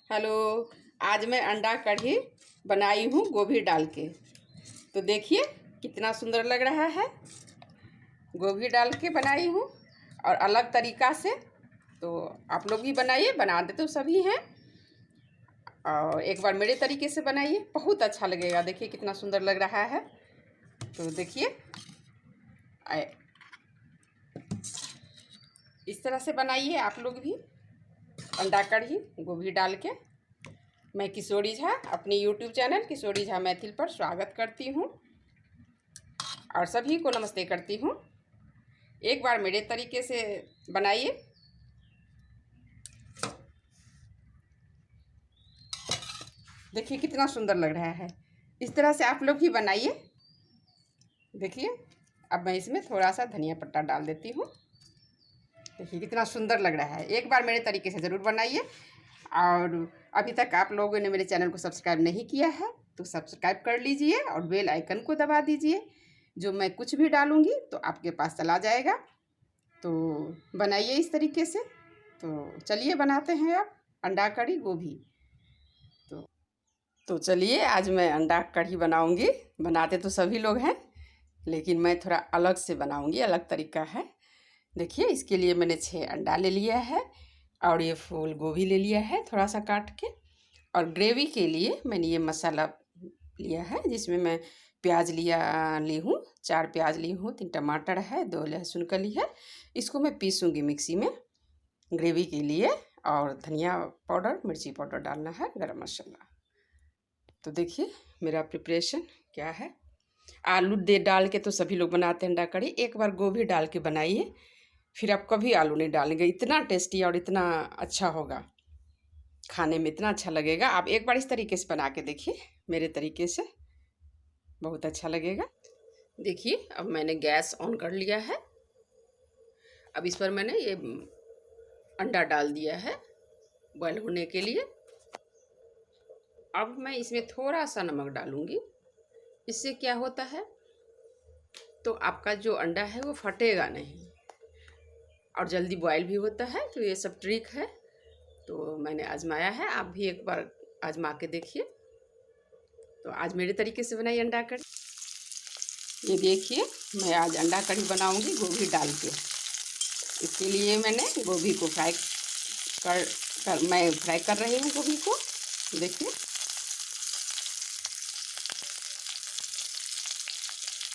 Hello. आज मैं अंडा कढ़ी बनाई हूँ गोभी डाल के। तो देखिए कितना सुंदर लग रहा है। गोभी डाल के बनाई हूँ और अलग तरीक़ा से। तो आप लोग भी बनाइए, बनाते तो सभी हैं और एक बार मेरे तरीके से बनाइए, बहुत अच्छा लगेगा। देखिए कितना सुंदर लग रहा है। तो देखिए इस तरह से बनाइए आप लोग भी अंडा कढ़ी गोभी डाल के। मैं किशोरी झा अपनी यूट्यूब चैनल किशोरी झा मैथिल पर स्वागत करती हूँ और सभी को नमस्ते करती हूँ। एक बार मेरे तरीके से बनाइए। देखिए कितना सुंदर लग रहा है। इस तरह से आप लोग भी बनाइए। देखिए अब मैं इसमें थोड़ा सा धनिया पत्ता डाल देती हूँ। देखिए कितना सुंदर लग रहा है। एक बार मेरे तरीके से ज़रूर बनाइए। और अभी तक आप लोगों ने मेरे चैनल को सब्सक्राइब नहीं किया है तो सब्सक्राइब कर लीजिए और बेल आइकन को दबा दीजिए। जो मैं कुछ भी डालूँगी तो आपके पास चला जाएगा। तो बनाइए इस तरीके से। तो चलिए बनाते हैं अब अंडा कढ़ी गोभी। तो चलिए आज मैं अंडा कढ़ी बनाऊँगी। बनाते तो सभी लोग हैं लेकिन मैं थोड़ा अलग से बनाऊँगी, अलग तरीका है। देखिए इसके लिए मैंने 6 अंडा ले लिया है और ये फूल गोभी ले लिया है थोड़ा सा काट के। और ग्रेवी के लिए मैंने ये मसाला लिया है जिसमें मैं प्याज ली हूँ, 4 प्याज ली हूँ, 3 टमाटर है, 2 लहसुन कली है। इसको मैं पीसूँगी मिक्सी में ग्रेवी के लिए। और धनिया पाउडर, मिर्ची पाउडर डालना है, गरम मसाला। तो देखिए मेरा प्रिपरेशन क्या है। आलू डाल के तो सभी लोग बनाते हैं अंडा कढ़ी। एक बार गोभी डाल के बनाइए, फिर आप कभी आलू नहीं डालेंगे। इतना टेस्टी और इतना अच्छा होगा, खाने में इतना अच्छा लगेगा। आप एक बार इस तरीके से बना के देखिए, मेरे तरीके से, बहुत अच्छा लगेगा। देखिए अब मैंने गैस ऑन कर लिया है। अब इस पर मैंने ये अंडा डाल दिया है बॉयल होने के लिए। अब मैं इसमें थोड़ा सा नमक डालूँगी। इससे क्या होता है तो आपका जो अंडा है वो फटेगा नहीं और जल्दी बॉयल भी होता है। तो ये सब ट्रिक है, तो मैंने आजमाया है। आप भी एक बार आजमा के देखिए। तो आज मेरे तरीके से बनाई अंडा कढ़ी। ये देखिए मैं आज अंडा कढ़ी बनाऊंगी गोभी डाल के। इसके लिए मैंने गोभी को मैं फ्राई कर रही हूँ गोभी को। देखिए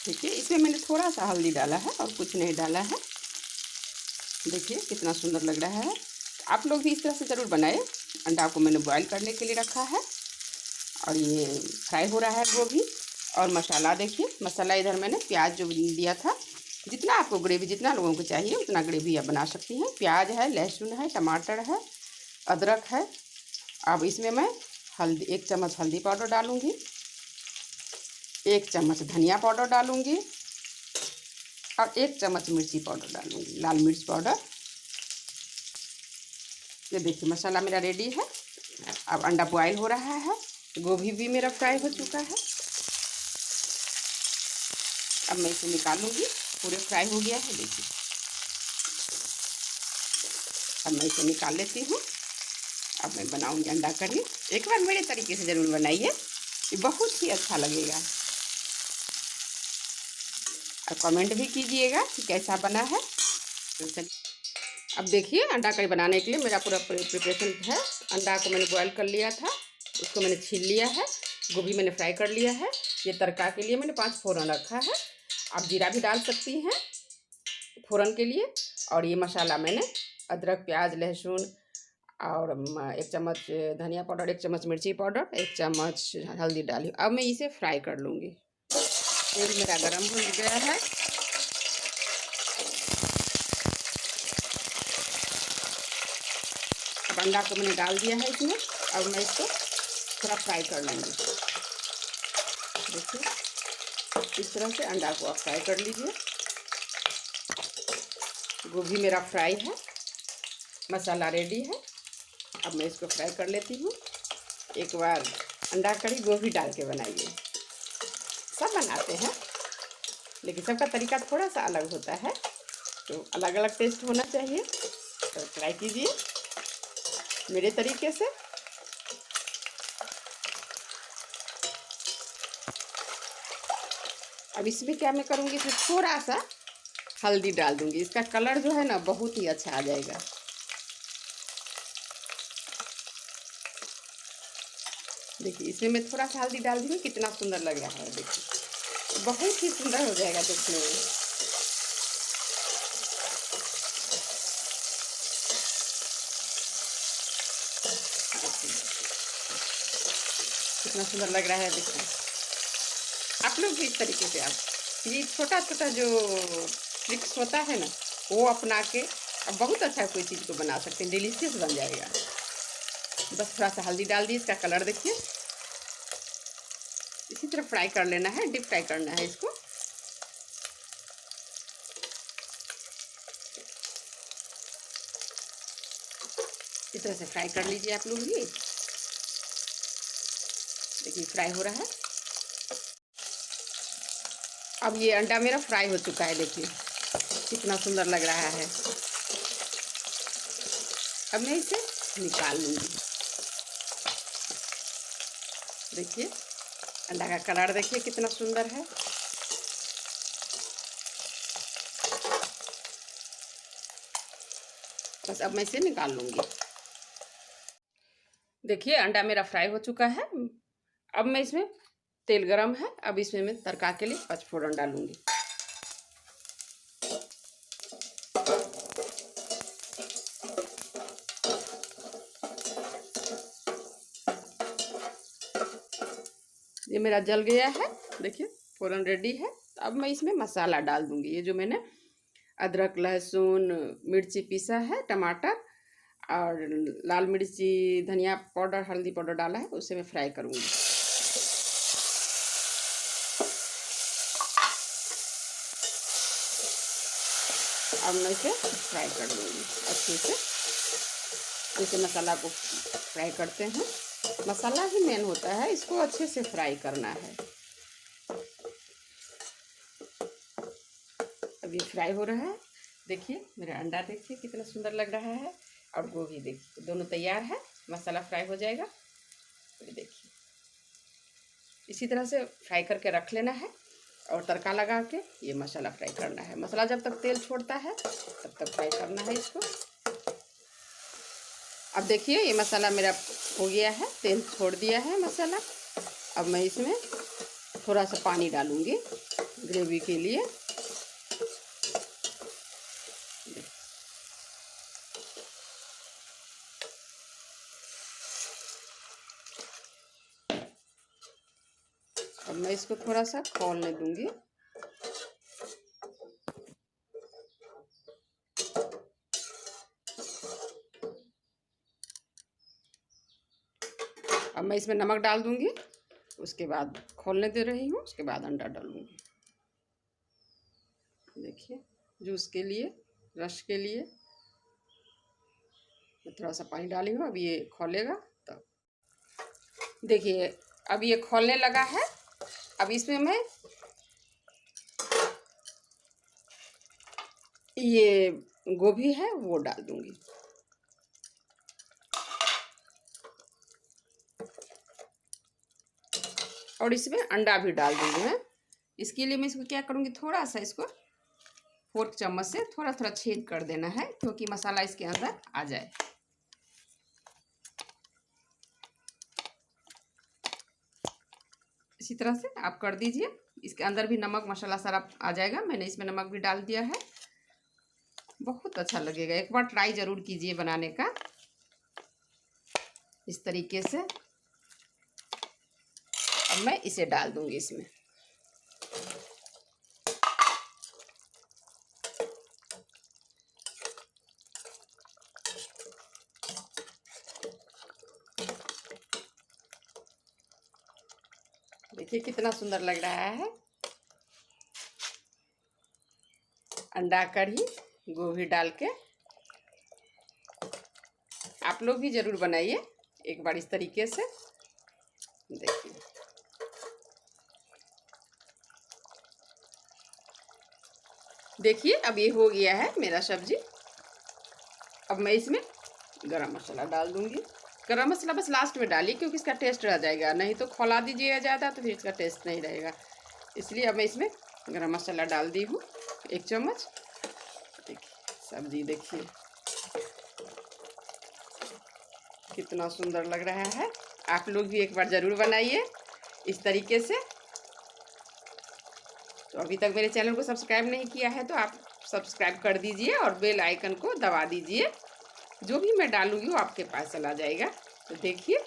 देखिए इसमें मैंने थोड़ा सा हल्दी डाला है और कुछ नहीं डाला है। देखिए कितना सुंदर लग रहा है। आप लोग भी इस तरह से ज़रूर बनाएं। अंडा को मैंने बॉईल करने के लिए रखा है और ये फ्राई हो रहा है गोभी। और मसाला देखिए, मसाला इधर मैंने प्याज जो दिया था, जितना आपको ग्रेवी, जितना लोगों को चाहिए उतना ग्रेवी आप बना सकती हैं। प्याज है, लहसुन है, टमाटर है, अदरक है। अब इसमें मैं 1 चम्मच हल्दी पाउडर डालूँगी, 1 चम्मच धनिया पाउडर डालूँगी और 1 चम्मच मिर्ची पाउडर डालूँगी, लाल मिर्च पाउडर। ये देखिए मसाला मेरा रेडी है। अब अंडा बॉयल हो रहा है, गोभी भी मेरा फ्राई हो चुका है। अब मैं इसे निकालूंगी, पूरे फ्राई हो गया है। देखिए अब मैं इसे निकाल लेती हूँ। अब मैं बनाऊंगी अंडा कढ़ी। एक बार मेरे तरीके से ज़रूर बनाइए, ये बहुत ही अच्छा लगेगा। और कमेंट भी कीजिएगा कि कैसा बना है। तो अब देखिए अंडा कढ़ी बनाने के लिए मेरा पूरा प्रिपरेशन है। अंडा को मैंने बॉयल कर लिया था, उसको मैंने छील लिया है। गोभी मैंने फ्राई कर लिया है। ये तड़का के लिए मैंने 5 फ़ोरन रखा है। आप जीरा भी डाल सकती हैं फ़ोरन के लिए। और ये मसाला मैंने अदरक, प्याज, लहसुन और 1 चम्मच धनिया पाउडर, 1 चम्मच मिर्ची पाउडर, 1 चम्मच हल्दी डाली। अब मैं इसे फ्राई कर लूँगी। तेल मेरा गर्म हो गया है। अब अंडा को मैंने डाल दिया है इसमें। अब मैं इसको थोड़ा फ्राई कर लूँगी। देखिए इस तरह से अंडा को आप फ्राई कर लीजिए। गोभी मेरा फ्राई है, मसाला रेडी है। अब मैं इसको फ्राई कर लेती हूँ। एक बार अंडा कढ़ी गोभी डाल के बनाइए। सब बनाते हैं लेकिन सबका तरीका थोड़ा सा अलग होता है, तो अलग अलग टेस्ट होना चाहिए। तो ट्राई कीजिए मेरे तरीके से। अब इसमें क्या मैं करूँगी, इसमें थोड़ा सा हल्दी डाल दूँगी। इसका कलर जो है ना बहुत ही अच्छा आ जाएगा। देखिए इसमें मैं थोड़ा सा हल्दी डाल दूँगी, कितना सुंदर लग रहा है। देखिए बहुत ही सुंदर हो जाएगा देखने में। कितना सुंदर लग रहा है देखिए। आप लोग भी इस तरीके से आप ये छोटा छोटा जो ट्रिक्स होता है ना वो अपना के अब बहुत अच्छा कोई चीज़ को बना सकते हैं, डिलीशियस बन जाएगा। बस थोड़ा सा हल्दी डाल दी, इसका कलर देखिए। इसी तरह फ्राई कर लेना है, डीप फ्राई करना है इसको। इस तरह से फ्राई कर लीजिए आप लोग भी। देखिए फ्राई हो रहा है। अब ये अंडा मेरा फ्राई हो चुका है, देखिए कितना सुंदर लग रहा है। अब मैं इसे निकाल लूँगी। देखिए अंडा का कलर देखिए कितना सुंदर है। बस अब मैं इसे निकाल लूँगी। देखिए अंडा मेरा फ्राई हो चुका है। अब मैं इसमें तेल गरम है, अब इसमें मैं तड़का के लिए पचफोड़न डालूँगी। ये मेरा जल गया है, देखिए फ़ौरन रेडी है। अब मैं इसमें मसाला डाल दूँगी। ये जो मैंने अदरक लहसुन मिर्ची पीसा है, टमाटर और लाल मिर्ची धनिया पाउडर हल्दी पाउडर डाला है, उसे मैं फ्राई करूँगी। अब मैं इसे फ्राई कर लूँगी अच्छे से। जैसे मसाला को फ्राई करते हैं, मसाला ही मेन होता है, इसको अच्छे से फ्राई करना है। अब ये फ्राई हो रहा है। देखिए मेरा अंडा देखिए कितना सुंदर लग रहा है, और गोभी देखिए दोनों तैयार है। मसाला फ्राई हो जाएगा। ये देखिए इसी तरह से फ्राई करके रख लेना है, और तड़का लगा के ये मसाला फ्राई करना है। मसाला जब तक तेल छोड़ता है तब तक फ्राई करना है इसको। अब देखिए ये मसाला मेरा हो गया है, तेल छोड़ दिया है मसाला। अब मैं इसमें थोड़ा सा पानी डालूँगी ग्रेवी के लिए। अब मैं इसको थोड़ा सा खौलने दूँगी। अब मैं इसमें नमक डाल दूँगी, उसके बाद खोलने दे रही हूँ, उसके बाद अंडा डालूँगी। देखिए जूस के लिए, रस के लिए मैं थोड़ा सा पानी डाली हूँ। अब ये खोलेगा तब। देखिए अब ये खोलने लगा है। अब इसमें मैं ये गोभी है वो डाल दूँगी। और इसमें अंडा भी डाल दूँगी मैं। इसके लिए मैं इसको क्या करूँगी, थोड़ा सा इसको फोर्क चम्मच से थोड़ा थोड़ा छेद कर देना है, क्योंकि मसाला इसके अंदर आ जाए। इसी तरह से आप कर दीजिए। इसके अंदर भी नमक मसाला सारा आ जाएगा। मैंने इसमें नमक भी डाल दिया है। बहुत अच्छा लगेगा, एक बार ट्राई ज़रूर कीजिए बनाने का इस तरीके से। अब मैं इसे डाल दूँगी इसमें। देखिए कितना सुंदर लग रहा है। अंडा कढ़ी गोभी डाल के आप लोग भी ज़रूर बनाइए एक बार इस तरीके से। देखिए देखिए अब ये हो गया है मेरा सब्जी। अब मैं इसमें गरम मसाला डाल दूंगी। गरम मसाला बस लास्ट में डालिए, क्योंकि इसका टेस्ट रह जाएगा, नहीं तो खौला दीजिएगा ज़्यादा तो फिर इसका टेस्ट नहीं रहेगा। इसलिए अब मैं इसमें गरम मसाला डाल दी हूँ 1 चम्मच। देखिए सब्जी देखिए कितना सुंदर लग रहा है। आप लोग भी एक बार ज़रूर बनाइए इस तरीके से। तो अभी तक मेरे चैनल को सब्सक्राइब नहीं किया है तो आप सब्सक्राइब कर दीजिए और बेल आइकन को दबा दीजिए। जो भी मैं डालूँगी वो आपके पास चला जाएगा। तो देखिए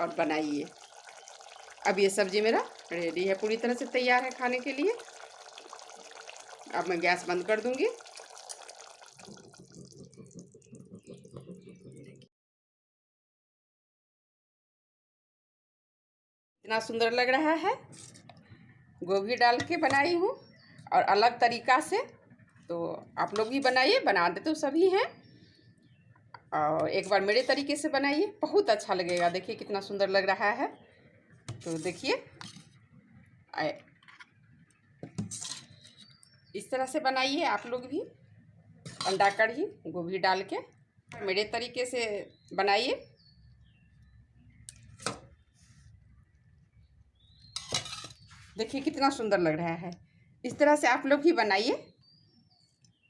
और बनाइए। अब ये सब्जी मेरा रेडी है, पूरी तरह से तैयार है खाने के लिए। अब मैं गैस बंद कर दूँगी। इतना सुंदर लग रहा है। गोभी डाल के बनाई हूँ और अलग तरीक़ा से। तो आप लोग भी बनाइए, बनाते तो सभी हैं और एक बार मेरे तरीके से बनाइए, बहुत अच्छा लगेगा। देखिए कितना सुंदर लग रहा है। तो देखिए इस तरह से बनाइए आप लोग भी अंडा कढ़ी गोभी डाल के मेरे तरीके से बनाइए। देखिए कितना सुंदर लग रहा है। इस तरह से आप लोग भी बनाइए।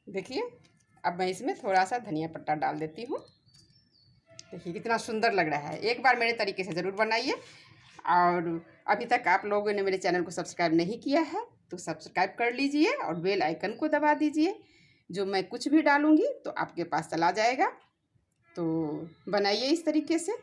देखिए अब मैं इसमें थोड़ा सा धनिया पत्ता डाल देती हूँ। देखिए कितना सुंदर लग रहा है। एक बार मेरे तरीके से ज़रूर बनाइए। और अभी तक आप लोगों ने मेरे चैनल को सब्सक्राइब नहीं किया है तो सब्सक्राइब कर लीजिए और बेल आइकन को दबा दीजिए। जो मैं कुछ भी डालूँगी तो आपके पास चला जाएगा। तो बनाइए इस तरीके से।